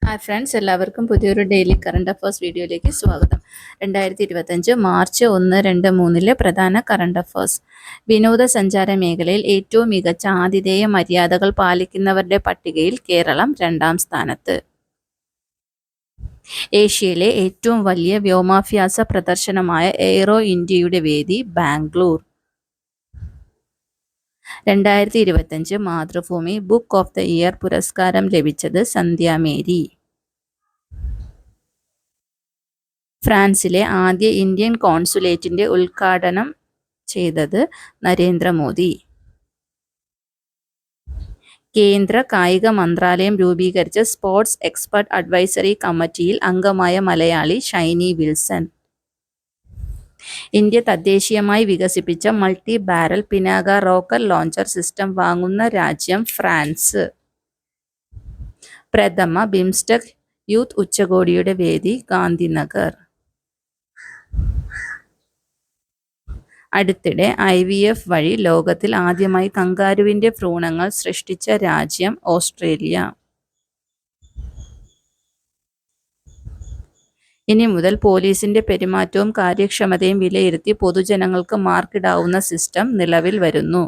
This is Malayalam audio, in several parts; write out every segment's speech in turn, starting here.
ഹായ് ഫ്രണ്ട്സ്, എല്ലാവർക്കും പുതിയൊരു ഡെയിലി കറണ്ട് അഫയേഴ്സ് വീഡിയോയിലേക്ക് സ്വാഗതം. 2025 മാർച്ച് 1-2-3 പ്രധാന കറണ്ട് അഫയേഴ്സ്. വിനോദസഞ്ചാര മേഖലയിൽ ഏറ്റവും മികച്ച ആതിഥേയ മര്യാദകൾ പാലിക്കുന്നവരുടെ പട്ടികയിൽ കേരളം 2ാം സ്ഥാനത്ത്. ഏഷ്യയിലെ ഏറ്റവും വലിയ വ്യോമാഭ്യാസ പ്രദർശനമായ എയ്റോ ഇന്ത്യയുടെ വേദി Bangalore. 2025 Mathrubhumi book of the year പുരസ്കാരം ലഭിച്ചത് സന്ധ്യ മേരി. ഫ്രാൻസിലെ ആദ്യ ഇന്ത്യൻ കോൺസുലേറ്റിന്റെ ഉദ്ഘാടനം ചെയ്തത് നരേന്ദ്രമോദി. കേന്ദ്ര കായിക മന്ത്രാലയം രൂപീകരിച്ച സ്പോർട്സ് എക്സ്പെർട്ട് അഡ്വൈസറി കമ്മിറ്റിയിൽ അംഗമായ മലയാളി ഷൈനി വിൽസൺ. ഇന്ത്യ തദ്ദേശീയമായി വികസിപ്പിച്ച multi barrel Pinaka rocket launcher system വാങ്ങുന്ന രാജ്യം ഫ്രാൻസ്. പ്രഥമ ബിംസ്റ്റെക് യൂത്ത് ഉച്ചകോടിയുടെ വേദി ഗാന്ധിനഗർ. അടുത്തിടെ IVF വഴി ലോകത്തിൽ ആദ്യമായി കങ്കാരുവിന്റെ ഭ്രൂണങ്ങൾ സൃഷ്ടിച്ച രാജ്യം ഓസ്ട്രേലിയ. ഇനി മുതൽ പോലീസിന്റെ പെരുമാറ്റവും കാര്യക്ഷമതയും വിലയിരുത്തി പൊതുജനങ്ങൾക്ക് മാർക്കിടാവുന്ന സിസ്റ്റം നിലവിൽ വരുന്നു.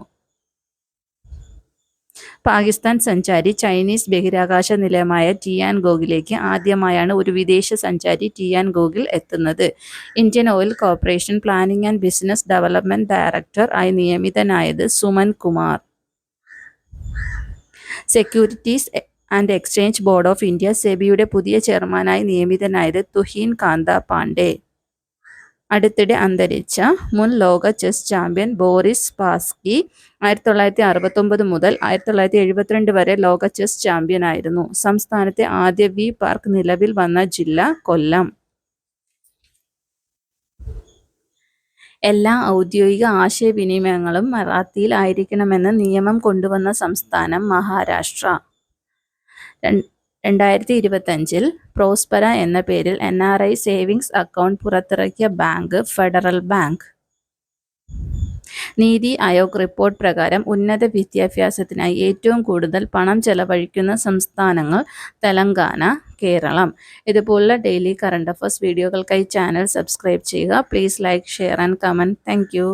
പാകിസ്ഥാൻ സഞ്ചാരി ചൈനീസ് ബഹിരാകാശ നിലയമായ ടിയാൻഗോഗിലേക്ക് ആദ്യമായാണ് ഒരു വിദേശ സഞ്ചാരി ടിയാൻഗോഗിൽ എത്തുന്നത്. Indian Oil Corporation planning and business development director ആയി നിയമിതനായത് Suman Kumar. Securities and exchange board of India സെബിയുടെ പുതിയ ചെയർമാനായി നിയമിതനായത് തുഹിൻ കാന്ത പാണ്ഡെ. അടുത്തിടെ അന്തരിച്ച മുൻ ലോക ചെസ് ചാമ്പ്യൻ ബോറിസ് സ്പാസ്കി 1969 മുതൽ 1972 വരെ ലോക ചെസ് ചാമ്പ്യനായിരുന്നു. സംസ്ഥാനത്തെ ആദ്യ വി പാർക്ക് നിലവിൽ വന്ന ജില്ല കൊല്ലം. എല്ലാ ഔദ്യോഗിക ആശയവിനിമയങ്ങളും മറാത്തിയിൽ ആയിരിക്കണമെന്ന് നിയമം കൊണ്ടുവന്ന സംസ്ഥാനം മഹാരാഷ്ട്ര. 2025 പ്രോസ്പെര എന്ന പേരിൽ NRI സേവിങ്സ് അക്കൗണ്ട് പുറത്തിറക്കിയ bank federal bank. NITI Aayog report പ്രകാരം ഉന്നത വിദ്യാഭ്യാസത്തിനായി ഏറ്റവും കൂടുതൽ പണം ചെലവഴിക്കുന്ന സംസ്ഥാനങ്ങൾ തെലങ്കാന, കേരളം. ഇതുപോലുള്ള ഡെയിലി കറണ്ട് അഫയേഴ്സ് വീഡിയോകൾക്കായി ചാനൽ സബ്സ്ക്രൈബ് ചെയ്യുക. Please like, share and comment. Thank U.